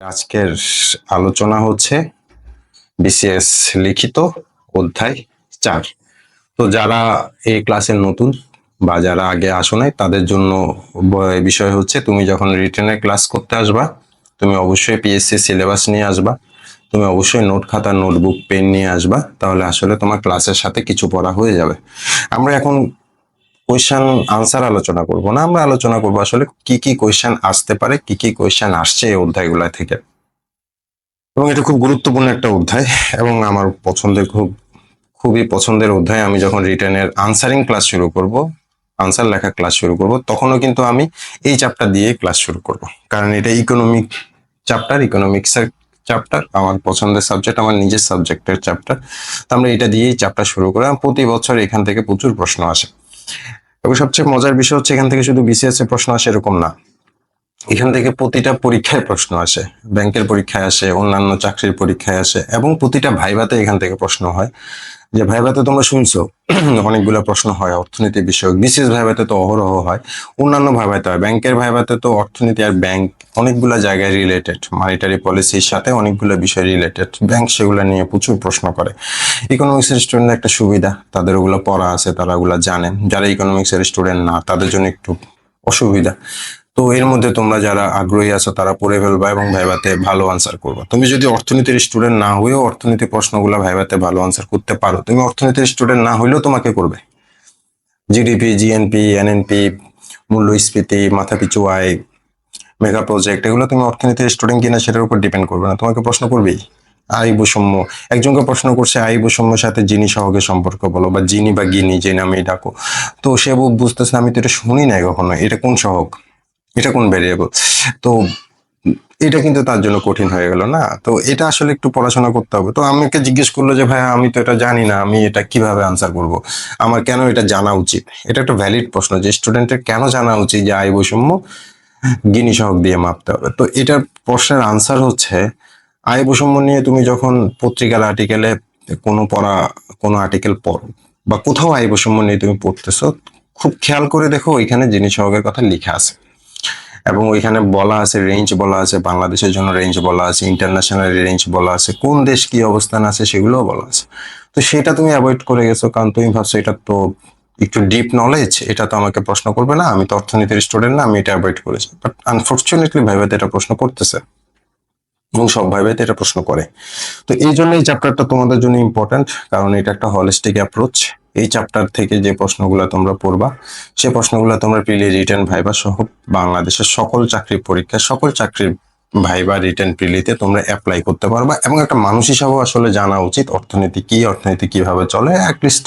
আজকের আলোচনা হচ্ছে বিসিএস লিখিত অধ্যায় 4। তো যারা এই ক্লাসের নতুন বা যারা আগে আসো নাই তাদের জন্য বিষয় হচ্ছে, তুমি যখন রিটেনের ক্লাস করতে আসবা তুমি অবশ্যই পিএসসি সিলেবাস নিয়ে আসবা, তুমি অবশ্যই নোট খাতা নোটবুক পেন নিয়ে আসবা, তাহলে আসলে তোমার ক্লাসের সাথে কিছু পড়া হয়ে যাবে। আমরা এখন কোয়েশ্চেন আনসার আলোচনা করব না, আমরা আলোচনা করব আসলে কি কি কোয়েশ্চেন আসতে পারে, কি কি কোয়েশ্চেন আসছে এই অধ্যায়গুলো থেকে। এবং এটা খুব গুরুত্বপূর্ণ একটা অধ্যায় এবং আমার খুবই পছন্দের অধ্যায়। আমি যখন রিটেনের আনসারিং ক্লাস শুরু করব, আনসার লেখা ক্লাস শুরু করব, তখনও কিন্তু আমি এই চ্যাপ্টার দিয়ে ক্লাস শুরু করব, কারণ এটা ইকোনমিক্সের চ্যাপ্টার, আমার পছন্দের সাবজেক্ট, আমার নিজের সাবজেক্টের চ্যাপ্টার। তো আমরা এটা দিয়েই চ্যাপ্টার শুরু করি। প্রতি বছর এখান থেকে প্রচুর প্রশ্ন আসে এবং সবচেয়ে মজার বিষয় হচ্ছে এখান থেকে শুধু বিসিএস এর প্রশ্ন আসে এরকম না, এখান থেকে প্রতিটা পরীক্ষায় প্রশ্ন আসে, ব্যাংকের পরীক্ষায় আসে, অন্যান্য চাকরির পরীক্ষায় আসে এবং প্রতিটা ভাইভাতে এখান থেকে প্রশ্ন হয়। যে ভাইভাতে তোমরা শুনছো অনেকগুলো প্রশ্ন হয় অর্থনীতি বিষয়ক, বিসিএস ভাইভাতে তো অহরহ হয়, অন্যান্য ভাইভাতে হয়, ব্যাংকের ভাইভাতে তো অর্থনীতি আর ব্যাংক অনেকগুলো জায়গায় রিলেটেড, মনিটারি পলিসির সাথে অনেকগুলো বিষয় রিলেটেড ব্যাংক, সেগুলো নিয়ে প্রচুর প্রশ্ন করে। ইকোনমিক্সের স্টুডেন্ট একটা সুবিধা, তাদের ওগুলো পড়া আছে, তারা ওগুলো জানেন। যারা ইকোনমিক্সের স্টুডেন্ট না তাদের জন্য একটু অসুবিধা। তো এর মধ্যে তোমরা যারা আগ্রহী আছো তারা পড়ে ফেলবা এবং ভাইভাতে ভালো আনসার করবা। তুমি যদি অর্থনীতির স্টুডেন্ট না হয়েও অর্থনীতি প্রশ্নগুলো ভাইভাতে ভালো আনসার করতে পারো, তুমি অর্থনীতির স্টুডেন্ট না হইলেও তোমাকে করবে। জিডিপি, জিএনপি, এনএনপি, মূল্যস্ফীতি, মাথাপিছু আয়, মেগা প্রজেক্ট, এগুলো তুমি অর্থনীতির স্টুডেন্ট কিনা সেটার উপর ডিপেন্ড করবে না, তোমাকে প্রশ্ন করবেই। আয় বৈষম্য, একজনকে প্রশ্ন করছে আয় বৈষম্যের সাথে জিনি সহগের সম্পর্ক বলো, বা জিনি বা গিনি যে নামেই ডাকো। তো সে বুঝতেছে আমি তো এটা শুনি নাই কখনো, এটা কোন সহগ, এটা কোন ভ্যারিয়েবল। তো এটা কিন্তু তার জন্য কঠিন হয়ে গেল না। তো এটা আসলে একটু পড়াশোনা করতে হবে। তো আমাকে জিজ্ঞেস করলো যে ভাই আমি তো এটা জানি না, আমি এটা কিভাবে আনসার করব, আমার কেন এটা জানা উচিত? এটা একটা ভ্যালিড প্রশ্ন যে স্টুডেন্টের কেন জানা উচিত যে আয় বৈষম্য গিনি সহগ দিয়ে মাপতে হবে। তো এটার প্রশ্নের আনসার হচ্ছে, আয় বৈষম্য নিয়ে তুমি যখন পত্রিকার আর্টিকেলে কোনো আর্টিকেল পড়ো বা কোথাও আয় বৈষম্য নিয়ে তুমি পড়তেছো, খুব খেয়াল করে দেখো ওইখানে জিনি সহগের কথা লেখা আছে এবং ওইখানে বলা আছে, রেঞ্জ বলা আছে, বাংলাদেশের জন্য রেঞ্জ বলা আছে, ইন্টারন্যাশনাল রেঞ্জ বলা আছে, কোন দেশ কি অবস্থান আছে সেগুলোও বলা আছে। তো সেটা তুমি অ্যাভয়েড করে গেছো, কারণ তুমি ভাবছো এটা তো একটু ডিপ নলেজ, এটা তো আমাকে প্রশ্ন করবে না, আমি তো অর্থনীতির স্টুডেন্ট না, আমি এটা অ্যাভয়েড করেছি। বাট আনফর্চুনেটলি ভাইভাতে এটা প্রশ্ন করতেছে এবং সব ভাইভাতে এটা প্রশ্ন করে। তো এই জন্য এই চ্যাপ্টারটা তোমাদের জন্য ইম্পর্টেন্ট, কারণ এটা একটা হলিস্টিক অ্যাপ্রোচ। এই চ্যাপ্টার থেকে যে প্রশ্নগুলো তোমরা পড়বা, সেই প্রশ্নগুলো তোমরা প্রিলি রিটেন ভাইবা সহ বাংলাদেশের সকল চাকরির পরীক্ষা, সকল চাকরির ভাইবা রিটেন প্রিলিতে তোমরা অ্যাপ্লাই করতে পারবা। এবং একটা মানুষ হিসাবেও আসলে জানা উচিত অর্থনীতি কি, অর্থনীতি কিভাবে চলে, অ্যাটলিস্ট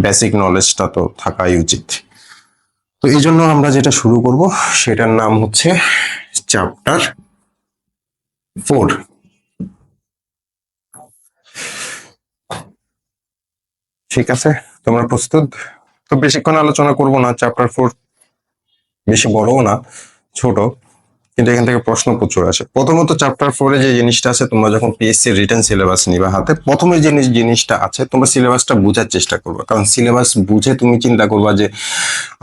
বেসিক নলেজটা তো থাকাই উচিত। তো এই জন্য আমরা যেটা শুরু করব সেটার নাম হচ্ছে চ্যাপ্টার 4। ঠিক আছে, তোমরা প্রস্তুত? তো বেশিক্ষণ আলোচনা করব না, চ্যাপ্টার 4 বেশি বড়ও না, ছোট, কিন্তু এখান থেকে প্রশ্ন প্রচুর আসে। প্রথমত চ্যাপ্টার 4 যে জিনিসটা আছে, তোমরা যখন পিএসসি রিটেন সিলেবাস নিবা হাতে, প্রথমে যে জিনিসটা আছে তোমরা সিলেবাসটা বোঝার চেষ্টা করবে, কারণ সিলেবাস বুঝে তুমি চিন্তা করবা যে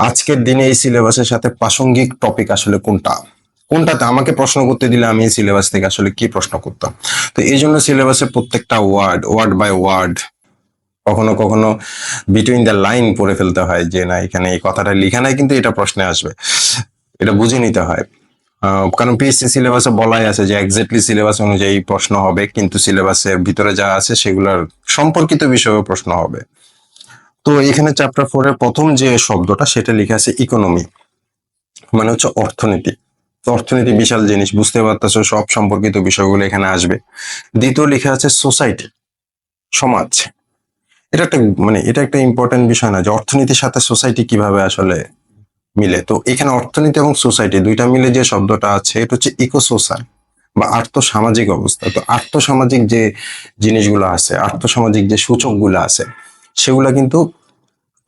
আজকের দিনে এই সিলেবাসের সাথে প্রাসঙ্গিক টপিক আসলে কোনটাতে আমাকে প্রশ্ন করতে দিলে আমি এই সিলেবাস থেকে আসলে কি প্রশ্ন করতাম। তো এই জন্য সিলেবাসের প্রত্যেকটা ওয়ার্ড বাই ওয়ার্ড, কখনো কখনো বিটুইন দ্য লাইন পড়ে ফেলতে হয়, যে না এখানে এই কথাটা লেখা নাই কিন্তু এটা প্রশ্নে আসবে, এটা বুঝে নিতে হয়। কারণ পিএসসি সিলেবাসে বলাই আছে যে এক্স্যাক্টলি সিলেবাস অনুযায়ী প্রশ্ন হবে, কিন্তু সিলেবাসের ভিতরে যা আছে সেগুলোর সম্পর্কিত বিষয়ে প্রশ্ন হবে। তো এখানে চ্যাপ্টার 4 এর প্রথম যে শব্দটা সেটা লেখা আছে ইকোনমি, মানে হচ্ছে অর্থনীতি। তো অর্থনীতি বিশাল জিনিস, বুঝতে পারতেছো, সব সম্পর্কিত বিষয়গুলো এখানে আসবে। দ্বিতীয় লেখা আছে সোসাইটি, সমাজ। এটা একটা ইম্পর্টেন্ট বিষয় না যে অর্থনীতির সাথে সোসাইটি কিভাবে আসলে মিলে। তো এখানে অর্থনীতি এবং সোসাইটি দুইটা মিলে যে শব্দটা আছে এটা হচ্ছে ইকোসোশাল বা আর্থসামাজিক অবস্থা। তো আর্থসামাজিক যে জিনিসগুলো আছে, আর্থসামাজিক যে সূচকগুলো আছে, সেগুলা কিন্তু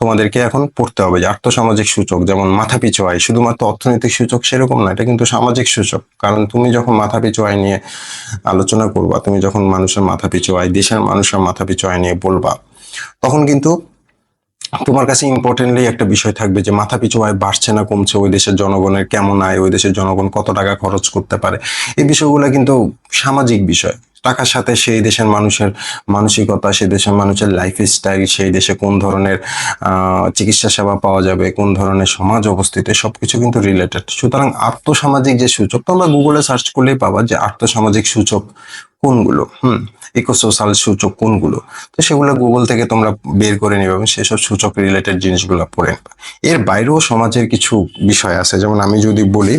তোমাদেরকে এখন পড়তে হবে। যে আর্থসামাজিক সূচক যেমন মাথাপিছু আয়, শুধুমাত্র অর্থনৈতিক সূচক সেরকম না, এটা কিন্তু সামাজিক সূচক। কারণ তুমি যখন মাথাপিছু আয় নিয়ে আলোচনা করবা, তুমি যখন মানুষের মাথাপিছু আয়, দেশের মানুষের মাথাপিছু আয় নিয়ে বলবা, তখন কিন্তু তোমার কাছে ইম্পর্টেন্টলি একটা বিষয় থাকবে যে মাথাপিছু আয় বাড়ছে না কমছে, ওই দেশের জনগণের কেমন আয়, ওই দেশের জনগণ কত টাকা খরচ করতে পারে। এই বিষয়গুলো কিন্তু সামাজিক বিষয়। টাকার সাথে সেই দেশের মানুষের মানসিকতা, সেই দেশের মানুষের লাইফস্টাইল, সেই দেশে কোন ধরনের চিকিৎসা সেবা পাওয়া যাবে, কোন ধরনের সমাজ অবস্থিত, সবকিছু কিন্তু রিলেটেড। সুতরাং আর্থসামাজিক যে সূচক, তোমরা গুগলে সার্চ করলেই পাবা যে আর্থসামাজিক সূচক কোনগুলো, ইকোসোশাল সূচক কোনগুলো। তো সেগুলো গুগল থেকে তোমরা বের করে নেবে এবং সেসব সূচক রিলেটেড জিনিসগুলো পড়ে নেবে। এর বাইরেও সমাজের কিছু বিষয় আছে, যেমন আমি যদি বলি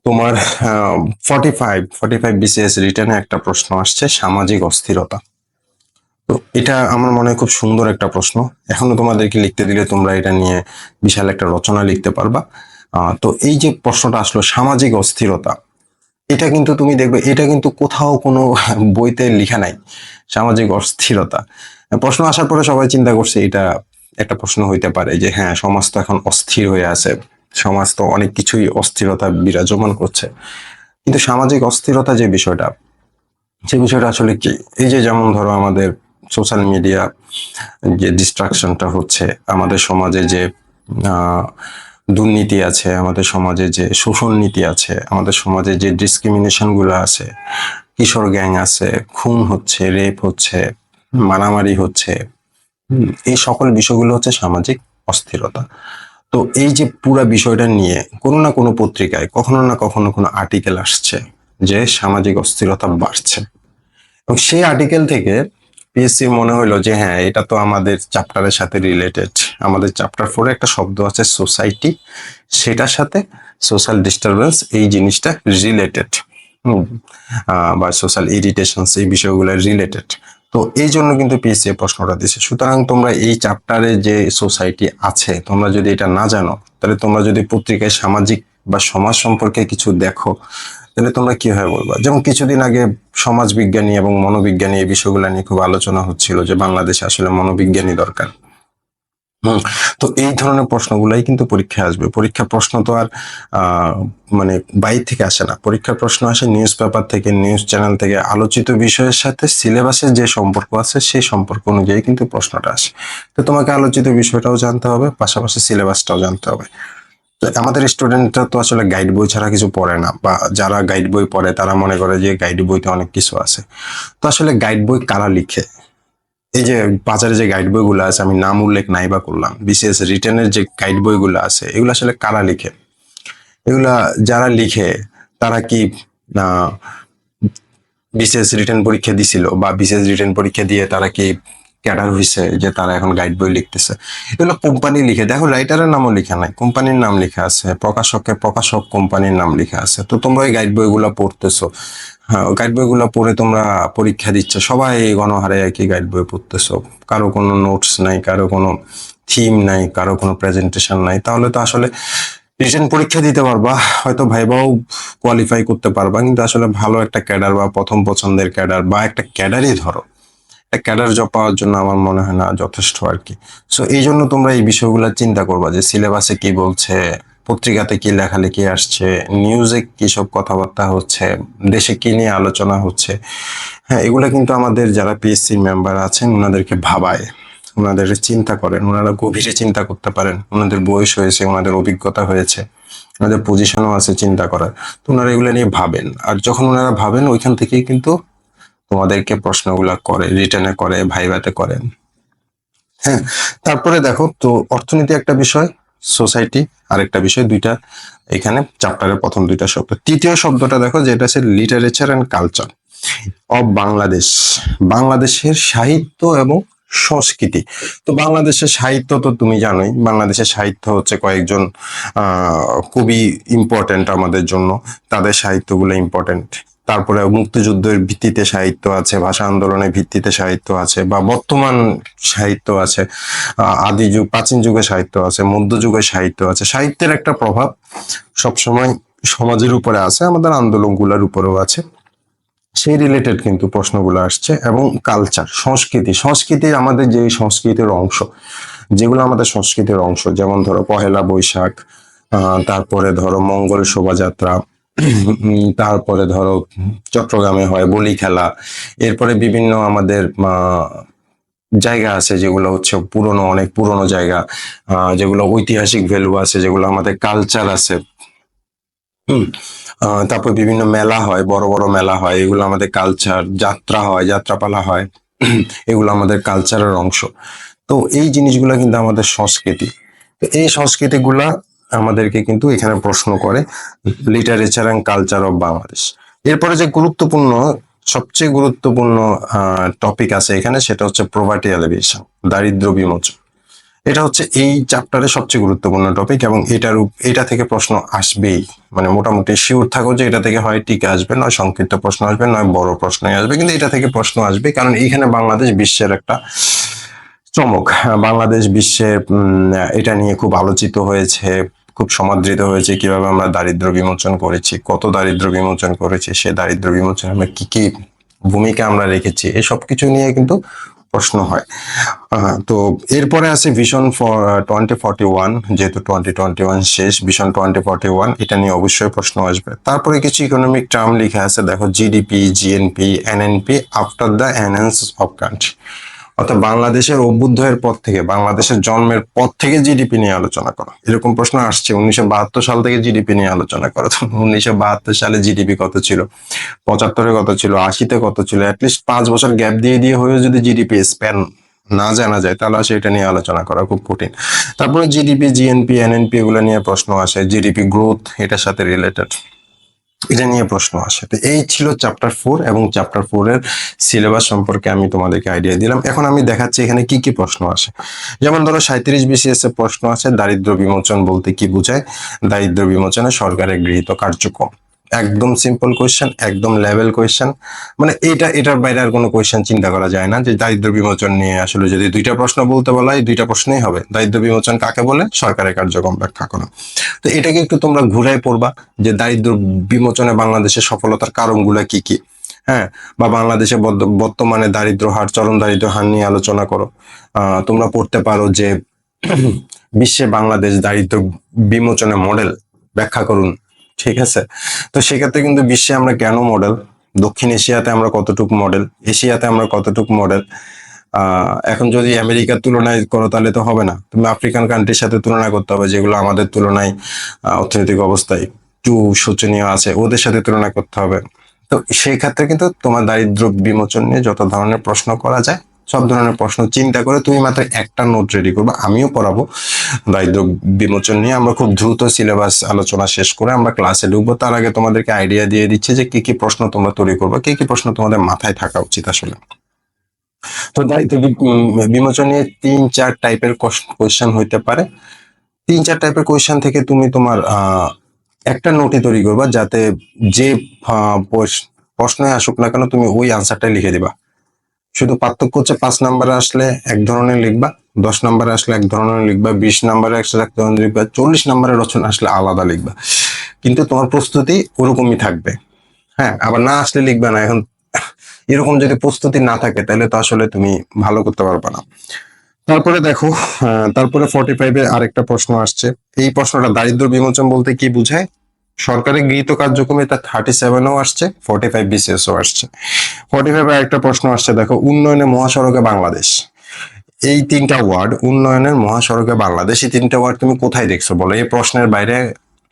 তোমার 45 বিসিএস রিটার্নে একটা প্রশ্ন আসছে সামাজিক অস্থিরতা। তো এটা আমার মনে হয় খুব সুন্দর একটা প্রশ্ন। এখনো তোমাদেরকে লিখতে দিলে তোমরা এটা নিয়ে বিশাল একটা রচনা লিখতে পারবা। তো এই যে প্রশ্নটা আসলো সামাজিক অস্থিরতা, এটা কিন্তু তুমি দেখবে এটা কিন্তু কোথাও কোনো বইতে লেখা নাই, সামাজিক অস্থিরতা। প্রশ্ন আসার পরে সবাই চিন্তা করছে এটা একটা প্রশ্ন হইতে পারে যে হ্যাঁ, সমাজ তো এখন অস্থির হয়ে আছে, সমাজ তো অনেক কিছুই অস্থিরতা বিরাজমান করছে। কিন্তু সামাজিক অস্থিরতা যে বিষয়টা, সেই বিষয়টা আসলে কি? এই যে যেমন ধরো আমাদের সোশ্যাল মিডিয়া যে ডিস্ট্রাকশনটা হচ্ছে, আমাদের সমাজে যে আহ, দুর্নীতি আছে, আমাদের সমাজে যে শোষণ নীতি আছে, আমাদের সমাজে যে ডিসক্রিমিনেশন গুলো আছে, কিশোর গ্যাং আছে, খুন হচ্ছে, রেপ হচ্ছে, মারামারি হচ্ছে, এই সকল বিষয়গুলো হচ্ছে সামাজিক অস্থিরতা। তো এই যে পুরো বিষয়টা নিয়ে কোনো না কোনো পত্রিকায় কখনো না কখনো কোনো আর্টিকেল আসছে যে সামাজিক অস্থিরতা বাড়ছে, এবং সেই আর্টিকেল থেকে পিএসসি মনে হলো যে হ্যাঁ, এটা তো আমাদের চ্যাপ্টারের সাথে রিলেটেড। আমাদের চ্যাপ্টার 4 একটা শব্দ আছে সোসাইটি, সেটার সাথে সোশ্যাল ডিস্টারবেন্স এই জিনিসটা রিলেটেড, বা সোশ্যাল ইরিটেশনস এই বিষয়গুলো রিলেটেড। তো এই জন্য কিন্তু পিএসসি প্রশ্নটা দিছে। সুতরাং তোমরা এই চ্যাপ্টারে যে সোসাইটি আছে, তোমরা যদি এটা না জানো, তাহলে তোমরা যদি পত্রিকায় সামাজিক বা সমাজ সম্পর্কে কিছু দেখো, তাহলে তোমরা কিভাবে বলবা? যেমন কিছুদিন আগে সমাজ বিজ্ঞানী এবং মনোবিজ্ঞানী এই বিষয়গুলো নিয়ে খুব আলোচনা হচ্ছিল যে বাংলাদেশে আসলে মনোবিজ্ঞানী দরকার। তো এই ধরনের প্রশ্নগুলাই কিন্তু পরীক্ষায় আসবে। পরীক্ষার প্রশ্ন তো আর মানে বাইরে থেকে আসে না, পরীক্ষার প্রশ্ন আসে নিউজ পেপার থেকে, নিউজ চ্যানেল থেকে, আলোচিত বিষয়ের সাথে সিলেবাসের যে সম্পর্ক আছে সেই সম্পর্ক অনুযায়ী কিন্তু প্রশ্নটা আসে। তো তোমাকে আলোচিত বিষয়টাও জানতে হবে, পাশাপাশি সিলেবাসটাও জানতে হবে। তো আমাদের স্টুডেন্টরা তো আসলে গাইড বই ছাড়া কিছু পড়ে না, বা যারা গাইড বই পড়ে তারা মনে করে যে গাইড বইতে অনেক কিছু আছে। তো আসলে গাইড বই কারা লিখে? এই যে বাজারে যে গাইড বইগুলো আছে, আমি নাম উল্লেখ নাই বা করলাম, বিশেষ রিটেনের যে গাইড বইগুলো আছে, এগুলো আসলে কারা লিখে? এগুলা যারা লিখে তারা কি বিশেষ রিটেন পরীক্ষা দিছিল, বা বিশেষ রিটেন পরীক্ষা দিয়ে তারা কি ক্যাডার হয়েছে যে তারা এখন গাইড বই লিখতেছে? এগুলো কোম্পানি লিখে। দেখো, রাইটারের নামও লেখা নাই, কোম্পানির নাম লেখা আছে, প্রকাশক কোম্পানির নাম লেখা আছে। তো তোমরা এই গাইড বইগুলো পড়তেছো, হ্যাঁ, গাইড বইগুলো পড়ে তোমরা পরীক্ষা দিচ্ছ, সবাই গণহারে একই গাইড বই পড়তেছো, কারো কোনো নোটস নাই, কারো কোনো থিম নাই, কারো কোনো প্রেজেন্টেশন নাই। তাহলে তো আসলে রিটেন পরীক্ষা দিতে পারবা, হয়তো ভাইবাও কোয়ালিফাই করতে পারবা, কিন্তু আসলে ভালো একটা ক্যাডার বা প্রথম পছন্দের ক্যাডার বা একটা ক্যাডারই ধরো, একটা ক্যাডার জব পাওয়ার জন্য আমার মনে হয় না যথেষ্ট আর কি। সো এই জন্য তোমরা এই বিষয়গুলো চিন্তা করবা যে সিলেবাসে কি বলছে, পত্রিকাতে কি লেখালেখি আসছে, নিউজে কি সব কথাবার্তা হচ্ছে, দেশে কি নিয়ে আলোচনা হচ্ছে। হ্যাঁ, এগুলো কিন্তু আমাদের যারা পিএসসি মেম্বার আছেন ওনাদেরকে ভাবায়, ওনাদের চিন্তা করেন, ওনারা গভীরে চিন্তা করতে পারেন, ওনাদের বয়স হয়েছে, ওনাদের অভিজ্ঞতা হয়েছে, ওনাদের পজিশনও আছে চিন্তা করার। তো ওনারা এগুলো নিয়ে ভাবেন, আর যখন ওনারা ভাবেন ওইখান থেকেই কিন্তু তোমাদেরকে প্রশ্নগুলা করে, রিটেনে করে, ভাইভাতে করেন। হ্যাঁ, তারপরে দেখো তো অর্থনীতি একটা বিষয়, সোসাইটি আরেকটা বিষয়, দুইটা এখানে চ্যাপ্টারের প্রথম দুইটা শব্দ। তৃতীয় শব্দটা দেখো, যেটা হচ্ছে literature and culture of Bangladesh, বাংলাদেশের সাহিত্য এবং সংস্কৃতি। তো বাংলাদেশের সাহিত্য তো তুমি জানোই, বাংলাদেশের সাহিত্য হচ্ছে কয়েকজন কবি ইম্পর্টেন্ট আমাদের জন্য, তাদের সাহিত্যগুলো ইম্পর্টেন্ট। তারপরে মুক্তিযুদ্ধের ভিত্তিতে সাহিত্য আছে, ভাষা আন্দোলনের ভিত্তিতে সাহিত্য আছে, বা বর্তমান সাহিত্য আছে, আদি যুগ প্রাচীন যুগের সাহিত্য আছে, মধ্যযুগের সাহিত্য আছে। সাহিত্যের একটা প্রভাব সবসময় সমাজের উপরে আছে, আমাদের আন্দোলনগুলোর উপরেও আছে, সেই রিলেটেড কিন্তু প্রশ্নগুলো আসছে। এবং কালচার, সংস্কৃতি, সংস্কৃতি আমাদের যে সংস্কৃতির অংশ, যেগুলো আমাদের সংস্কৃতির অংশ, যেমন ধরো পহেলা বৈশাখ, তারপরে ধরো মঙ্গল শোভাযাত্রা, তারপরে ধরো চট্টগ্রামে হয় বলি খেলা, এরপরে বিভিন্ন আমাদের জায়গা আছে যেগুলো হচ্ছে পুরনো, অনেক পুরনো জায়গা, যেগুলো ঐতিহাসিক ভ্যালু আছে, যেগুলো আমাদের কালচার আছে। হুম। তারপর বিভিন্ন মেলা হয়, বড় বড় মেলা হয়, এগুলো আমাদের কালচার। যাত্রা হয়, যাত্রাপালা হয়, এগুলো আমাদের কালচারের অংশ। তো এই জিনিসগুলা কিন্তু আমাদের সংস্কৃতি। তো এই সংস্কৃতিগুলা আমাদেরকে কিন্তু এখানে প্রশ্ন করে, literature and culture of Bangladesh. এরপরে যে গুরুত্বপূর্ণ, সবচেয়ে গুরুত্বপূর্ণ টপিক আছে এখানে, সেটা হচ্ছে প্রভার্টি এলিভেশন, দারিদ্র বিমোচন। এটা হচ্ছে এই চ্যাপ্টারের সবচেয়ে গুরুত্বপূর্ণ টপিক, এবং এটা থেকে প্রশ্ন আসবেই। মানে মোটামুটি শিওর থাকো যে এটা থেকে হয় টিকে আসবে, নয় সংক্ষিপ্ত প্রশ্ন আসবে, নয় বড় প্রশ্নই আসবে, কিন্তু এটা থেকে প্রশ্ন আসবে, কারণ এইখানে বাংলাদেশ বিশ্বের একটা চমক। বাংলাদেশ বিশ্বে এটা নিয়ে খুব আলোচিত হয়েছে, খুব সমাদৃত হয়েছে, কিভাবে আমরা দারিদ্র বিমোচন করেছি, কত দারিদ্র বিমোচন করেছি, সে দারিদ্র বিমোচনে আমরা কি কি ভূমিকা আমরা রেখেছি, এই সব কিছু নিয়ে কিন্তু প্রশ্ন হয়। তো এরপরে আছে ভিশন ফর 2041, যেহেতু 2021 শেষ, ভিশন 2041 এটা নিয়ে অবশ্যই প্রশ্ন আসবে। তারপরে কিছু ইকোনমিক টার্ম লেখা আছে, দেখো GDP, GNP, NNP after the enhance of country. অর্থাৎ বাংলাদেশের অভ্যুদয়ের পর থেকে, বাংলাদেশের জন্মের পর থেকে জিডিপি নিয়ে আলোচনা করো, এরকম প্রশ্ন আসছে। 1972 সাল থেকে জিডিপি নিয়ে আলোচনা করো। 1972 সালে জিডিপি কত ছিল, 75-এ কত ছিল, 80-তে কত ছিল, অ্যাটলিস্ট 5 বছর গ্যাপ দিয়ে দিয়ে হয়েও যদি জিডিপি স্প্যান না জানা যায়, তাহলে সেটা নিয়ে আলোচনা করা খুব কঠিন। তারপরে জিডিপি, জিএনপি, এনএনপি এগুলো নিয়ে প্রশ্ন আসে, জিডিপি গ্রোথ এটার সাথে রিলেটেড, এটা নিয়ে প্রশ্ন আসে। তো এই ছিল চ্যাপ্টার 4, এবং চ্যাপ্টার 4 এর সিলেবাস সম্পর্কে আমি তোমাদেরকে আইডিয়া দিলাম। এখন আমি দেখাচ্ছি এখানে কি কি প্রশ্ন আসে। যেমন ধরো 37 বিসিএস এর প্রশ্ন আছে, দারিদ্র বিমোচন বলতে কি বোঝায়, দারিদ্র বিমোচনে সরকারের গৃহীত কার্যক্রম। একদম সিম্পল কোয়েশ্চেন, একদম লেভেল কোয়েশ্চেন। মানে এটার বাইরে আর কোনো কোয়েশ্চেন চিন্তা করা যায় না। যে দারিদ্র বিমোচন নিয়ে আসলে যদি 2টা প্রশ্ন বলতে বলা হয়, 2টা প্রশ্নই হবে। দারিদ্র বিমোচন কাকে বলে, সরকারের কার্যক্রম ব্যাখ্যা করো। তো এটাকে একটু তোমরা ঘুরাই পড়বা, যে দারিদ্র বিমোচনে বাংলাদেশের সফলতার কারণগুলো কি কি। হ্যাঁ, বা বাংলাদেশে বর্তমানে দারিদ্র হার, চরম দারিদ্র হার নিয়ে আলোচনা করো। তোমরা পড়তে পারো যে বিশ্বে বাংলাদেশ দারিদ্র বিমোচনে মডেল, ব্যাখ্যা করুন। ঠিক আছে, তো সেক্ষেত্রে কিন্তু বিশ্বে আমরা কেন মডেল, দক্ষিণ এশিয়াতে আমরা কতটুকু মডেল, এশিয়াতে আমরা কতটুকু মডেল। এখন যদি আমেরিকার তুলনায় করো তাহলে তো হবে না, তুমি আফ্রিকান কান্ট্রির সাথে তুলনা করতে হবে, যেগুলো আমাদের তুলনায় অর্থনৈতিক অবস্থায় একটু শোচনীয় আছে, ওদের সাথে তুলনা করতে হবে। তো সেই ক্ষেত্রে কিন্তু তোমার দারিদ্র বিমোচন নিয়ে যত ধরনের প্রশ্ন করা যায়, সব ধরনের প্রশ্ন চিন্তা করে তুমি মাত্র একটা নোট রেডি করবে। আমিও পড়াবো দারিদ্র বিমোচন নিয়ে। আমরা খুব দ্রুত সিলেবাস আলোচনা শেষ করে আমরা ক্লাসে ঢুকবো। তার আগে তোমাদেরকে আইডিয়া দিয়ে দিচ্ছে যে কি কি প্রশ্ন তোমরা তৈরি করবে, কি কি প্রশ্ন তোমাদের মাথায় থাকা উচিত আসলে। তো দারিদ্র বিমোচন নিয়ে 3-4 টাইপের কোয়েশ্চেন হইতে পারে। 3-4 টাইপের কোয়েশ্চেন থেকে তুমি তোমার একটা নোটই তৈরি করবা, যাতে যে প্রশ্নে আসুক না কেন তুমি ওই আনসারটাই লিখে দিবা। শুধু পার্থক্য হচ্ছে 5 নাম্বারে আসলে এক ধরনের লিখবা, 10 নাম্বারে আসলে এক ধরনের লিখবা, 20 নাম্বারে আসলে এক ধরনের লিখবা, 40 নাম্বারের রচনা আসলে আলাদা লিখবা। কিন্তু তোমার প্রস্তুতি ওরকমই থাকবে। হ্যাঁ, আবার না আসলে লিখবে না। এখন এরকম যদি প্রস্তুতি না থাকে, তাহলে তো আসলে তুমি ভালো করতে পারবে না। তারপরে দেখো, তারপরে 45-এ আরেকটা প্রশ্ন আসছে। এই প্রশ্নটা, দারিদ্র বিমোচন বলতে কি বুঝায়, সরকারের গৃহীত কার্যক্রমে তা 37-ও আসছে, 45 বিসিএসও আসছে। 45-এ একটা প্রশ্ন আসছে, দেখো, উন্নয়নের মহাসড়কে বাংলাদেশ। এই 3টা ওয়ার্ড, উন্নয়নের মহাসড়কে বাংলাদেশ, এই 3টা ওয়ার্ড তুমি কোথায় দেখছো বলো? এই প্রশ্নের বাইরে,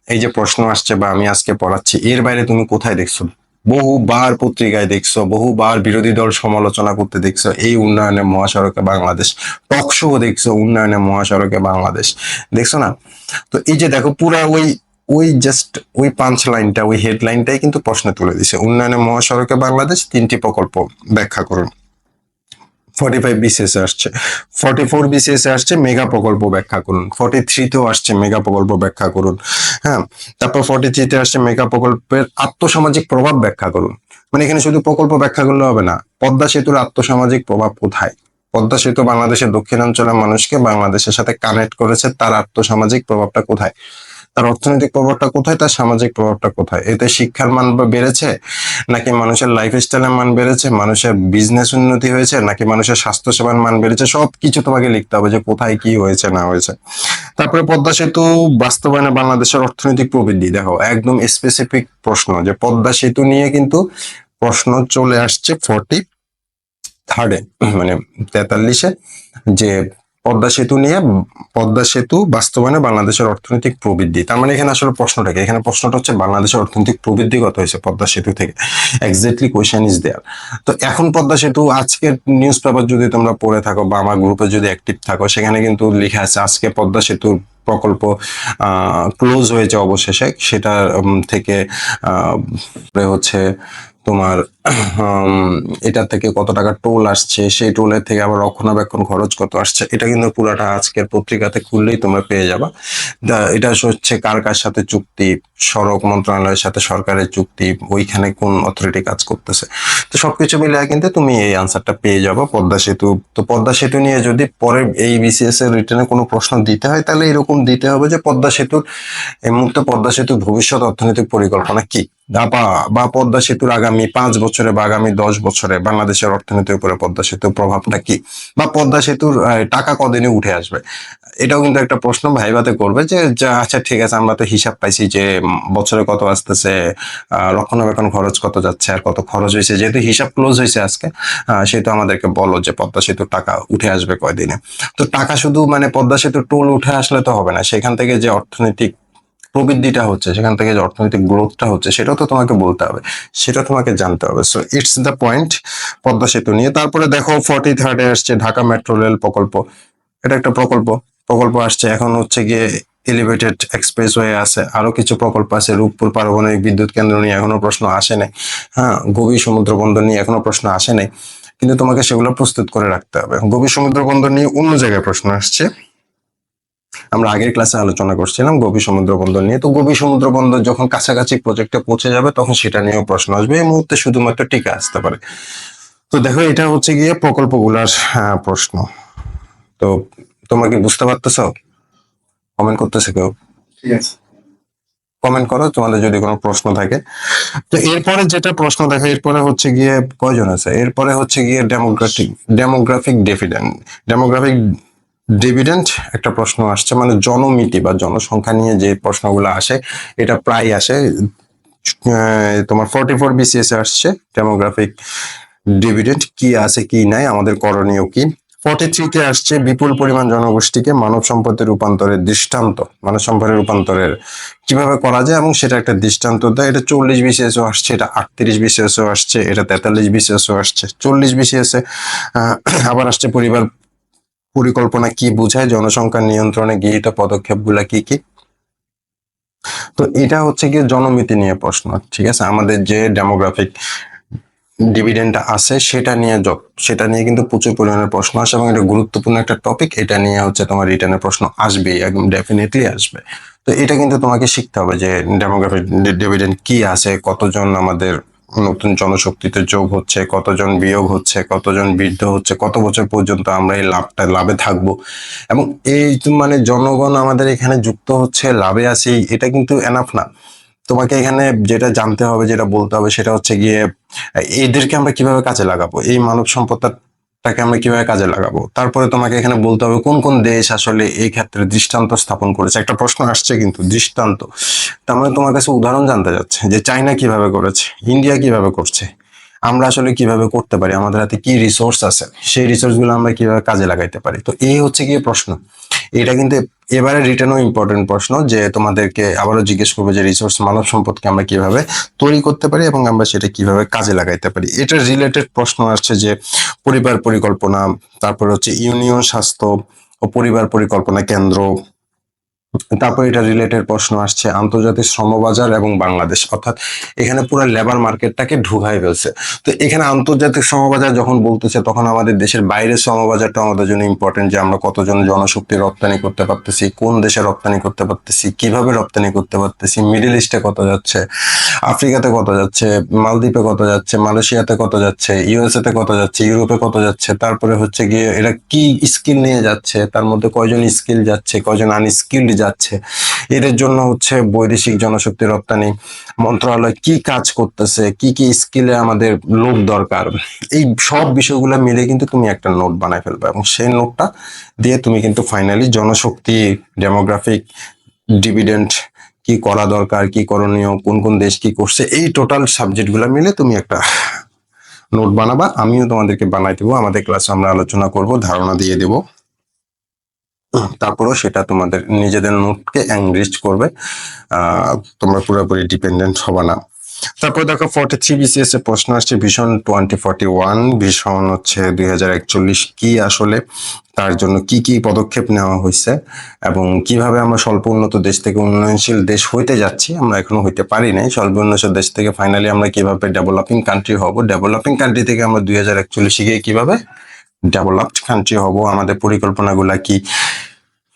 এই যে প্রশ্ন আসছে বা আমি আজকে পড়াচ্ছি, এর বাইরে তুমি কোথায় দেখছো? বহুবার পত্রিকায় দেখছো, বহুবার বিরোধী দল সমালোচনা করতে দেখছো এই উন্নয়নের মহাসড়কে বাংলাদেশ, টক শো দেখছো উন্নয়নের মহাসড়কে বাংলাদেশ, দেখছো না? তো এই যে দেখো, পুরা ওই ওই জাস্ট ওই পাঁচ লাইনটা, ওই হেডলাইনটাই কিন্তু প্রশ্ন তুলে দিছে, উন্নয়নের মহাসড়কে বাংলাদেশ 3টি প্রকল্প ব্যাখ্যা করুন। 45 বিসিএস আসছে, 44 বিসিএস আসছে মেগা প্রকল্প ব্যাখ্যা করুন, 43-তেও আসছে মেগা প্রকল্প ব্যাখ্যা করুন। হ্যাঁ, তারপর 43-তে আসছে মেগা প্রকল্পের আর্থসামাজিক প্রভাব ব্যাখ্যা করুন। মানে এখানে শুধু প্রকল্প ব্যাখ্যা করলে হবে না, পদ্মা সেতুর আর্থসামাজিক প্রভাব কোথায়, পদ্মা সেতু বাংলাদেশের দক্ষিণাঞ্চলের মানুষকে বাংলাদেশের সাথে কানেক্ট করেছে, তার আর্থসামাজিক প্রভাবটা কোথায়, তার অর্থনৈতিক প্রভাবটা কোথায়, তার সামাজিক প্রভাবটা কোথায়, এতে শিক্ষার মান বেড়েছে, নাকি মানুষের লাইফস্টাইলের মান বেড়েছে, মানুষের বিজনেস উন্নতি হয়েছে, নাকি মানুষের স্বাস্থ্য সেবার মান বেড়েছে, সবকিছু তোমাকে লিখতে হবে যে কোথায় কি হয়েছে না হয়েছে। তারপরে পদ্মা সেতু বাস্তবায়নে বাংলাদেশের অর্থনৈতিক প্রবৃদ্ধি, দেখো একদম স্পেসিফিক প্রশ্ন, যে পদ্মা সেতু নিয়ে কিন্তু প্রশ্ন চলে আসছে থার্ডে মানে 43-এ যে পদ্মা সেতু নিয়ে, পদ্মা সেতু বাস্তবায়নে বাংলাদেশের অর্থনৈতিক প্রবৃদ্ধি। তার মানে এখানে আসলে প্রশ্নটা কি, এখানে প্রশ্নটা হচ্ছে বাংলাদেশের অর্থনৈতিক প্রবৃদ্ধি কত হয়েছে পদ্মা সেতু থেকে, এক্স্যাক্টলি কোয়েশ্চেন ইজ দেয়ার। তো এখন পদ্মা সেতু আজকের নিউজ পেপার যদি তোমরা পড়ে থাকো বা আমার গ্রুপে যদি অ্যাক্টিভ থাকো, সেখানে কিন্তু লেখা আছে আজকে পদ্মা সেতুর প্রকল্প ক্লোজ হয়েছে অবশেষে। সেটা থেকে হচ্ছে তোমার এটা থেকে কত টাকা টোল আসছে, সেই টোলের থেকে আবার রক্ষণাবেক্ষণ খরচ কত আসছে, এটা কিন্তু পুরাটা আজকের পত্রিকাতে খুললেই তোমরা পেয়ে যাবা। এটা হচ্ছে কার কার সাথে চুক্তি, সড়ক মন্ত্রণালয়ের সাথে সরকারের চুক্তি, ওইখানে কোন অথরিটি কাজ করতেছে। তো সবকিছু মিলে কিন্তু তুমি এই আনসারটা পেয়ে যাবো পদ্মা সেতু। তো পদ্মা সেতু নিয়ে যদি পরে এই বিসিএস এর রিটেনে কোনো প্রশ্ন দিতে হয়, তাহলে এরকম দিতে হবে যে পদ্মা সেতুর এই মুহূর্তে পদ্মা সেতুর ভবিষ্যৎ অর্থনৈতিক পরিকল্পনা কি, বা পদ্মা সেতুর আগামী 5 বছরে বা আগামী 10 বছরে বাংলাদেশের অর্থনীতির উপরে পদ্মা সেতুর প্রভাবটা কি, বা পদ্মা সেতুর টাকা কদিনে উঠে আসবে। এটাও কিন্তু একটা প্রশ্ন ভাইভাতে করবে যে আচ্ছা ঠিক আছে, আমরা তো হিসাব পাইছি যে বছরে কত আসতেছে, রক্ষণাবেক্ষণ খরচ কত যাচ্ছে আর কত খরচ হয়েছে, যেহেতু হিসাব ক্লোজ হয়েছে আজকে, সেহেতু আমাদেরকে বলো যে পদ্মা সেতুর টাকা উঠে আসবে কয়দিনে। তো টাকা শুধু মানে পদ্মা সেতুর টোল উঠে আসলে তো হবে না, সেখান থেকে যে অর্থনৈতিক প্রবৃদ্ধিটা হচ্ছে, সেখান থেকে যে অর্থনৈতিক গ্রোথটা হচ্ছে, সেটাও তো তোমাকে বলতে হবে, সেটা তোমাকে জানতে হবে। So it's the point Padma সেতু নিয়ে। তারপরে দেখো 43-এ আসছে ঢাকা মেট্রো রেল প্রকল্প। এটা একটা প্রকল্প আসছে। এখন হচ্ছে গিয়ে এলিভেটেড এক্সপ্রেসওয়ে আছে, আরো কিছু প্রকল্প আছে। রূপপুর পারমাণবিক বিদ্যুৎ কেন্দ্র নিয়ে এখনো প্রশ্ন আসে নাই। হ্যাঁ, গভীর সমুদ্র বন্দর নিয়ে এখনো প্রশ্ন আসে নাই, কিন্তু তোমাকে সেগুলো প্রস্তুত করে রাখতে হবে। গভীর সমুদ্র বন্দর নিয়ে অন্য জায়গায় প্রশ্ন আসছে, আমরা আগের ক্লাসে আলোচনা করছিলাম গভীর সমুদ্র বন্দর নিয়ে। তো গভীর সমুদ্র বন্দর যখন কাছাকাছি প্রজেক্টে পৌঁছে যাবে, তখন সেটা নিয়েও প্রশ্ন আসবে। এই মুহূর্তে শুধুমাত্র টিকা আসতে পারে। তো দেখো, এটা হচ্ছে গিয়ে প্রকল্পগুলার প্রশ্ন। তো তোমরা কি বুঝতে পারতেছ? কমেন্ট করতেছে কেউ? ঠিক আছে, কমেন্ট করো তোমাদের যদি কোনো প্রশ্ন থাকে। তো এরপরে যেটা প্রশ্ন দেখো, এরপরে হচ্ছে গিয়ে কয়জন আছে, এরপরে হচ্ছে গিয়ে ডেমোগ্রাফিক ডেমোগ্রাফিক ডিভিডেন্ড একটা প্রশ্ন আসছে, মানে জনমিতি বা জনসংখ্যা নিয়ে যে প্রশ্নগুলো আসে, এটা প্রায় আসে। তোমার 44 বিসিএস আসছে ডেমোগ্রাফিক ডিভিডেন্ড কি আছে কি নাই, আমাদের করণীয় কি। 43-তে আসছে বিপুল পরিমাণ জনগোষ্ঠীকে মানব সম্পদের রূপান্তরের দৃষ্টান্ত, মানব সম্পদের রূপান্তরের কিভাবে করা যায় এবং সেটা একটা দৃষ্টান্ত দেয়। এটা 40 বিসিএস আসছে, এটা 38 বিসিএস আসছে, এটা 43 বিসিএস আসছে। 40 বিসিএস আবার আসছে পরিবার পরিকল্পনা কি বোঝায়, জনসংখ্যা নিয়ন্ত্রণে গৃহীত পদক্ষেপগুলা কি কি। তো এটা হচ্ছে গিয়ে জনমিতি নিয়ে প্রশ্ন, ঠিক আছে। আমাদের যে ডেমোগ্রাফিক ডিভিডেন্ড আছে সেটা নিয়ে কিন্তু প্রচুর পরিমাণে প্রশ্ন আসে এবং এটা গুরুত্বপূর্ণ একটা টপিক। এটা নিয়ে হচ্ছে তোমার রিটার্নের প্রশ্ন আসবেই, একদম ডেফিনেটলি আসবে। তো এটা কিন্তু তোমাকে শিখতে হবে যে ডেমোগ্রাফিক ডিভিডেন্ড কি আছে, কতজন আমাদের নতুন জনশক্তিতে যোগ হচ্ছে, কতজন বিয়োগ হচ্ছে, কতজন বৃদ্ধ হচ্ছে, কত বছর পর্যন্ত আমরা এই লাভে থাকবো, এবং এই মানে জনগণ আমাদের এখানে যুক্ত হচ্ছে, লাভে আছি, এটা কিন্তু এনাফ না। তোমাকে এখানে যেটা জানতে হবে, যেটা বলতে হবে, সেটা হচ্ছে গিয়ে এদেরকে আমরা কিভাবে কাজে লাগাবো, এই মানব সম্পদটাকে আমরা কিভাবে কাজে লাগাবো। তারপরে তোমাকে এখানে বলতে হবে কোন কোন দেশ আসলে এই ক্ষেত্রে দৃষ্টান্ত স্থাপন করেছে। একটা প্রশ্ন আসছে কিন্তু দৃষ্টান্ত, তার মানে তোমার কাছে উদাহরণ জানতে যাচ্ছে যে চায়না কিভাবে করেছে, ইন্ডিয়া কিভাবে করছে, আমরা আসলে কিভাবে করতে পারি, আমাদের হাতে কি রিসোর্স আছে, সেই রিসোর্স গুলো আমরা কিভাবে কাজে লাগাইতে পারি। তো এই হচ্ছে গিয়ে প্রশ্ন। এটা কিন্তু এবারে রিটার্নও ইম্পর্টেন্ট প্রশ্ন, যে তোমাদেরকে আবারও জিজ্ঞেস করবে যে রিসোর্স মানব সম্পদকে আমরা কিভাবে তৈরি করতে পারি এবং আমরা সেটা কিভাবে কাজে লাগাইতে পারি। এটা রিলেটেড প্রশ্ন আসছে যে পরিবার পরিকল্পনা, তারপরে হচ্ছে ইউনিয়ন স্বাস্থ্য ও পরিবার পরিকল্পনা কেন্দ্র। তারপর এটা রিলেটেড প্রশ্ন আসছে আন্তর্জাতিক শ্রমবাজার এবং বাংলাদেশ, অর্থাৎ এখানে পুরো লেবার মার্কেটটাকে ঢুকাই ফেলছে। তো এখানে আন্তর্জাতিক শ্রমবাজার যখন বলতেছে, তখন আমাদের দেশের বাইরের শ্রমবাজারটা আমাদের জন্য ইম্পর্টেন্ট, যে আমরা কতজন জনশক্তি রপ্তানি করতে পারতেছি, কোন দেশে রপ্তানি করতে পারতেছি, কিভাবে রপ্তানি করতে পারতেছি, মিডল ইস্টে কত যাচ্ছে, আফ্রিকাতে কত যাচ্ছে, মালদ্বীপে কত যাচ্ছে, মালয়েশিয়াতে কত যাচ্ছে, ইউএসএ তে কত যাচ্ছে, ইউরোপে কত যাচ্ছে। তারপরে হচ্ছে গিয়ে এরা কি স্কিল নিয়ে যাচ্ছে, তার মধ্যে কয়জন স্কিল যাচ্ছে, কয়জন আনস্কিল্ড যাচ্ছে। এদের জন্য হচ্ছে বৈদেশিক জনশক্তি রপ্তানি মন্ত্রণালয় কি কাজ করতেছে, কি কি স্কিলে আমাদের লোক দরকার, এই সব বিষয়গুলো মিলে কিন্তু তুমি একটা নোট বানাই ফেলবে, এবং সেই নোটটা দিয়ে তুমি কিন্তু ফাইনালি জনশক্তি, ডেমোগ্রাফিক ডিভিডেন্ড কি করা দরকার, কি করণীয়, কোন কোন দেশ কি করছে, এই টোটাল সাবজেক্ট গুলা মিলে তুমি একটা নোট বানাবা, আমিও তোমাদেরকে বানাই দেবো, আমাদের ক্লাসে আমরা আলোচনা করব, ধারণা দিয়ে দেব, তারপরেও সেটা তোমাদের নিজেদের নোটকে এনরিচ করবে, তোমরা পুরোপুরি ডিপেন্ডেন্ট হবে না। তারপর দেখো 43 বিসিএস এর প্রশ্ন আসছে ভিশন 2041, ভিশন হচ্ছে 2041 কি আসলে, তার জন্য কি কি পদক্ষেপ নেওয়া হয়েছে এবং কিভাবে আমরা স্বল্প উন্নত দেশ থেকে উন্নয়নশীল দেশ হইতে যাচ্ছি, আমরা এখনো হইতে পারি নাই, স্বল্প উন্নয়নশীল দেশ থেকে ফাইনালি আমরা কিভাবে ডেভেলপিং কান্ট্রি হব, ডেভেলপিং কান্ট্রি থেকে আমরা 2041 গিয়ে কিভাবে ডেভেলপড কান্ট্রি হব, আমাদের পরিকল্পনাগুলা কি।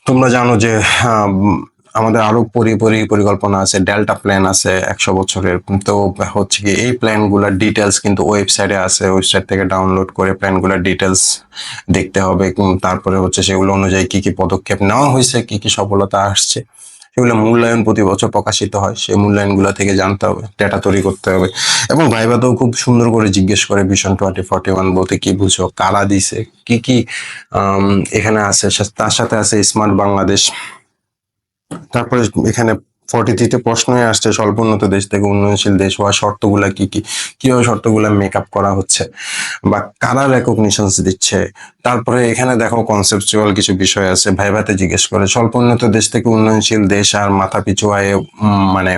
তোমরা জানো যে আমাদের আরো পরিকল্পনা আছে, ডেল্টা প্ল্যান আছে 100 বছরের, তো হচ্ছে কি এই প্ল্যানগুলোর ডিটেলস কিন্তু ওয়েবসাইটে আছে, ওয়েবসাইট থেকে ডাউনলোড করে প্ল্যানগুলোর ডিটেলস দেখতে হবে, তারপরে হচ্ছে সেগুলো অনুযায়ী কি কি পদক্ষেপ নেওয়া হয়েছে, কি কি সফলতা আসছে, সেগুলো মূল্যায়ন প্রতি বছর প্রকাশিত হয়, সেই মূল্যায়নগুলো থেকে জানতে হবে, ডেটা তৈরি করতে হবে। এবং ভাইবাতেও খুব সুন্দর করে জিজ্ঞেস করে ভিশন 2041 বলতে কি বুঝো, কারা দিছে, কি কি এখানে আছে, তার সাথে আছে স্মার্ট বাংলাদেশ। তারপরে এখানে 43তে প্রশ্নই আসছে স্বল্প উন্নত দেশ থেকে উন্নয়নশীল দেশ হওয়ার শর্তগুলা কি কি, কিভাবে শর্তগুলা মেকআপ করা হচ্ছে বা কারা রেকগনিশনস দিচ্ছে। তারপরে এখানে দেখো কনসেপচুয়াল কিছু বিষয় আছে, ভাইভাতে জিজ্ঞেস করে স্বল্প উন্নত দেশ থেকে উন্নয়নশীল দেশ আর মাথা পিছু আয়ে, মানে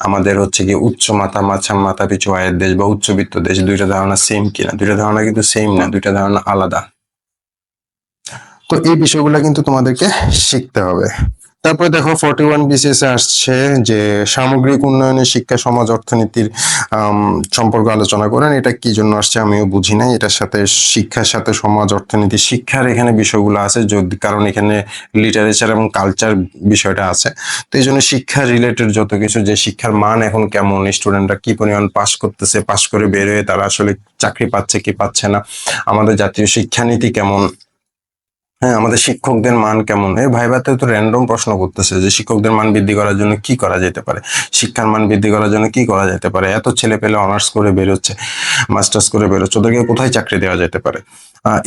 আমাদের হচ্ছে কি উচ্চ মাথা পিছু আয়ের দেশ বা উচ্চবিত্ত দেশ, দুইটা ধারণা সেম কিনা, দুইটা ধারণা কিন্তু সেম না, দুইটা ধারণা আলাদা। তো এই বিষয়গুলো কিন্তু তোমাদেরকে শিখতে হবে। তারপরে দেখো 41 বিসিএস আসছে যে সামগ্রিক উন্নয়নের শিক্ষা সমাজ অর্থনীতির সম্পর্ক আলোচনা করেন, এটা কি জন্য আসছে আমিও বুঝি নাই, এটার সাথে শিক্ষার সাথে সমাজ অর্থনীতি, শিক্ষার এখানে বিষয়গুলো আছে যদি, কারণ এখানে লিটারেচার এবং কালচার বিষয়টা আছে, তো এই জন্য শিক্ষা রিলেটেড যত কিছু, যে শিক্ষার মান এখন কেমন, স্টুডেন্টরা কি পরিমাণ পাস করতেছে, পাস করে বের হয়ে তারা আসলে চাকরি পাচ্ছে কি পাচ্ছে না, আমাদের জাতীয় শিক্ষানীতি কেমন, হ্যাঁ আমাদের শিক্ষকদের মান কেমন, এই ভাইভাতে তো র্যান্ডম প্রশ্ন করতেছে যে শিক্ষকদের মান বৃদ্ধি করার জন্য কি করা যেতে পারে, শিক্ষার মান বৃদ্ধি করার জন্য কি করা যেতে পারে, এত ছেলে পেলে অনার্স করে বেরোচ্ছে, মাস্টার্স করে বেরোচ্ছে, ওদেরকে কোথায় চাকরি দেওয়া যেতে পারে,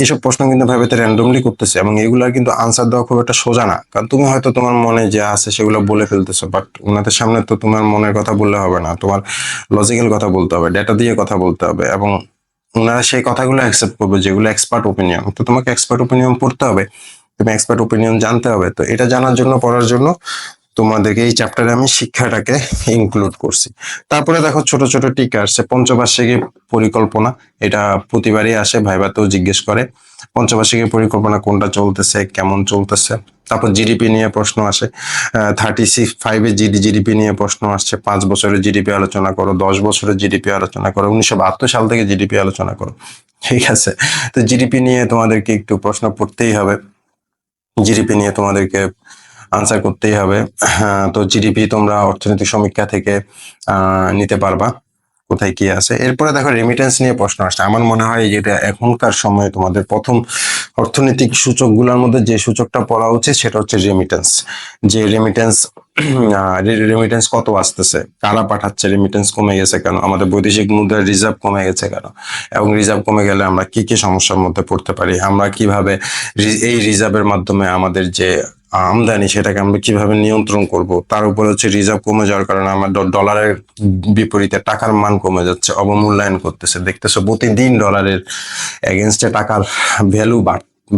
এসব প্রশ্ন কিন্তু ভাইভাতে র্যান্ডমলি করতেছে এবং এগুলার কিন্তু আনসার দেওয়া খুব একটা সোজা না, কারণ তুমি হয়তো তোমার মনে যে আছে সেগুলো বলে ফেলতেছো, বাট ওনাদের সামনে তো তোমার মনের কথা বললে হবে না, তোমার লজিক্যাল কথা বলতে হবে, ডেটা দিয়ে কথা বলতে হবে, এবং ওনারা সেই কথাগুলো অ্যাকসেপ্ট করবে যেগুলো এক্সপার্ট ওপিনিয়ন, তো তোমাকে এক্সপার্ট ওপিনিয়ন পড়তে হবে, তুমি এক্সপার্ট ওপিনিয়ন জানতে হবে, তো এটা জানার জন্য পড়ার জন্য তোমাদেরকে এই চ্যাপ্টারে আমি শিক্ষাটাকে ইনক্লুড করছি। তারপরে দেখো ছোট ছোট টিকা আসছে, পঞ্চবার্ষিকী পরিকল্পনা, এটা প্রতিবারই আসে, ভাইভাতেও জিজ্ঞেস করে পঞ্চবার্ষিকী পরিকল্পনা কোনটা চলতেছে, কেমন চলতেছে। তারপর জিডিপি নিয়ে প্রশ্ন আসে, 36 জিডিপি নিয়ে প্রশ্ন আসছে, 5 বছরের জিডিপি আলোচনা করো, 10 বছরের জিডিপি আলোচনা করো, 1972 সাল থেকে জিডিপি আলোচনা করো, ঠিক আছে। তো জিডিপি নিয়ে তোমাদেরকে একটু প্রশ্ন পড়তেই হবে, জিডিপি নিয়ে তোমাদেরকে আনসার করতেই হবে। তো জিডিপি তোমরা অর্থনৈতিক সমীক্ষা থেকে নিতে পারবা কোথায় কি আছে। এরপরে দেখো রেমিটেন্স নিয়ে প্রশ্ন আসছে, আমার মনে হয় যেটা এখনকার সময়ে তোমাদের প্রথম অর্থনৈতিক সূচকগুলোর মধ্যে যে সূচকটা পড়া উচিত সেটা হচ্ছে রেমিটেন্স, যে রেমিটেন্স কত আসতেছে, কারা পাঠাচ্ছে, রেমিটেন্স কমে গেছে কেন, আমাদের বৈদেশিক মুদ্রার রিজার্ভ কমে গেছে কেন, এবং রিজার্ভ কমে গেলে আমরা কি কি সমস্যার মধ্যে পড়তে পারি, আমরা কিভাবে এই রিজার্ভের মাধ্যমে আমাদের যে আমদানি সেটাকে আমরা কিভাবে নিয়ন্ত্রণ করব, তার উপরে হচ্ছে রিজার্ভ কমে যাওয়ার কারণে আমার ডলারের বিপরীতে টাকার মান কমে যাচ্ছে, অবমূল্যায়ন করতেছে, দেখতেছো প্রতিদিন ডলারের এগেনস্টে টাকার ভ্যালু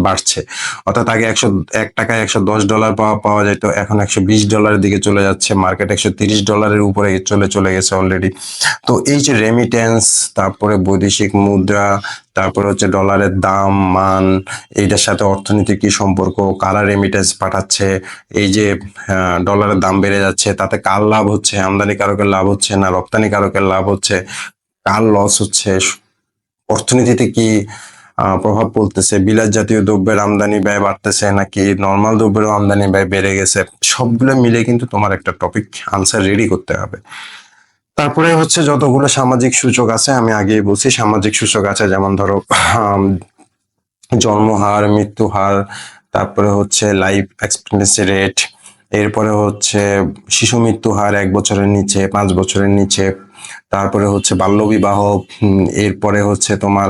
বাড়ছে, অর্থাৎ আগে 101 টাকায় $110 পাওয়া যেত, এখন $120 দিকে চলে যাচ্ছে, মার্কেট $130 উপরে চলে গেছে অলরেডি। তো এই যে রেমিটেন্স, তারপরে বৈদেশিক মুদ্রা, তারপরে হচ্ছে ডলারের দাম মান, এইটার সাথে অর্থনীতির কি সম্পর্ক, কারা রেমিটেন্স পাঠাচ্ছে, এই যে ডলারের দাম বেড়ে যাচ্ছে তাতে কার লাভ হচ্ছে, আমদানিকারকের লাভ হচ্ছে না রপ্তানিকারকের লাভ হচ্ছে, কার লস হচ্ছে, অর্থনীতিতে কি প্রভাব পড়তেছে, বিলাস জাতীয় দ্রব্যের আমদানি ব্যয় বাড়তেছে নাকি নর্মাল দ্রব্যের আমদানি ব্যয় বেড়ে গেছে, সবগুলো মিলে কিন্তু তোমার একটা টপিক আনসার রেডি করতে হবে। তারপরে হচ্ছে যতগুলো সামাজিক সূচক আছে, আমি আগেই বলছি সামাজিক সূচক আছে, যেমন ধরো জন্মহার, মৃত্যু হার, তারপরে হচ্ছে লাইফ এক্সপেক্টেন্সি রেট, এরপরে হচ্ছে শিশু মৃত্যু হার 1 বছরের নিচে, 5 বছরের নিচে, তারপরে হচ্ছে বাল্যবিবাহ, এরপরে হচ্ছে তোমার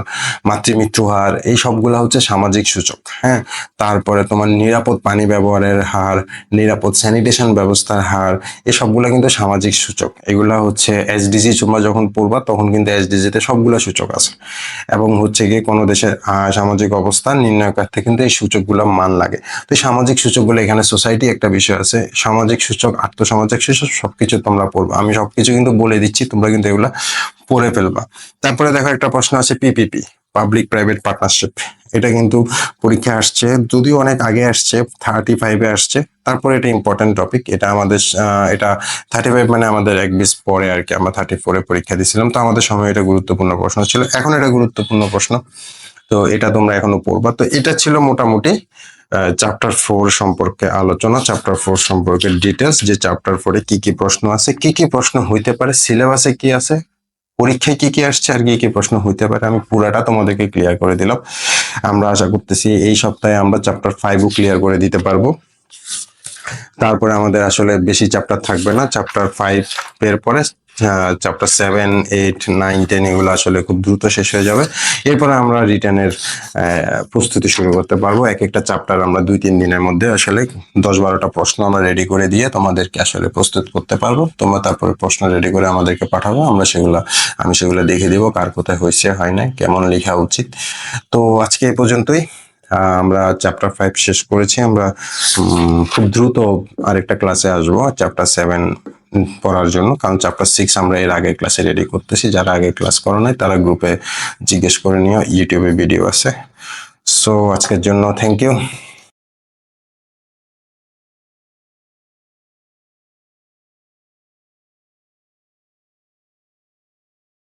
মাতৃমৃত্যু হার, এই সবগুলা হচ্ছে সামাজিক সূচক। হ্যাঁ, তারপরে তোমার নিরাপদ পানি ব্যবহারের হার, নিরাপদ স্যানিটেশন ব্যবস্থার হার, এই সবগুলা কিন্তু সামাজিক সূচক। এগুলা হচ্ছে এসডিজি তোমরা যখন পড়বা তখন কিন্তু এসডিজিতে সবগুলা সূচক আছে, এবং হচ্ছে গিয়ে কোনো দেশের সামাজিক অবস্থা নির্ণয় করতে কিন্তু এই সূচকগুলো মান লাগে। তো এই সামাজিক সূচকগুলো, এখানে সোসাইটি একটা বিষয় আছে, সামাজিক সূচক, আর্থসামাজিক সূচক, সবকিছু তোমরা পড়বা। আমি সবকিছু কিন্তু বলে দিচ্ছি, তোমরা কিন্তু এগুলা পড়ে ফেলবা। তারপরে দেখো একটা প্রশ্ন আছে পিপিপি, পাবলিক প্রাইভেট পার্টনারশিপ। এটা কিন্তু পরীক্ষা আসছে, যদিও অনেক আগে আসছে, 35-এ আসছে। তারপরে এটা ইম্পর্টেন্ট টপিক, এটা আমাদের এটা 35 মানে আমাদের এক বিশ পরে আর কি, আমরা 34-এ পরীক্ষা দিয়েছিলাম, তো আমাদের সময় এটা গুরুত্বপূর্ণ প্রশ্ন ছিল, এখন এটা গুরুত্বপূর্ণ প্রশ্ন। তো এটা তোমরা এখনো পড়বা। তো এটা ছিল মোটামুটি চ্যাপ্টার 4 সম্পর্কে আলোচনা, চ্যাপ্টার 4 সম্পর্কে ডিটেলস, যে চ্যাপ্টার 4-এ কি কি প্রশ্ন আছে, কি কি প্রশ্ন হইতে পারে, সিলেবাসে কি আছে, পরীক্ষায় কি কি আসছে, আর কি কি প্রশ্ন হইতে পারে, আমি পুরাটা তোমাদেরকে ক্লিয়ার করে দিলাম। আমরা আশা করতেছি এই সপ্তাহে আমরা চ্যাপ্টার 5ও ক্লিয়ার করে দিতে পারবো। তারপরে আমাদের আসলে বেশি চ্যাপ্টার থাকবে না, চ্যাপ্টার 5 এর পরে চ্যাপ্টার 7, 8, 9, 10 এগুলো আসলে খুব দ্রুত শেষ হয়ে যাবে। এরপরে আমরা রিটার্নের প্রস্তুতি শুরু করতে পারবো। এক একটা চ্যাপ্টার আমরা 2-3 দিনের মধ্যে আসলে 10-12টা প্রশ্ন আমরা রেডি করে দিয়ে তোমাদেরকে আসলে প্রস্তুত করতে পারবো। তোমরা তারপরে প্রশ্ন রেডি করে আমাদেরকে পাঠাবো, আমি সেগুলো দেখে দিব কার কোথায় হয়েছে, হয় না, কেমন লেখা উচিত। তো আজকে এই পর্যন্তই, আমরা চ্যাপ্টার 5 শেষ করেছি। আমরা খুব দ্রুত আরেকটা ক্লাসে আসবো চ্যাপ্টার 7 পড়ার জন্য, কারণ চ্যাপ্টার 6 আমরা এর আগে ক্লাসে রেডি করতেছি। যারা আগে ক্লাস করো নাই তারা গ্রুপে জিজ্ঞেস করে নিও, ইউটিউবে ভিডিও আছে। সো আজকের জন্য থ্যাংক ইউ।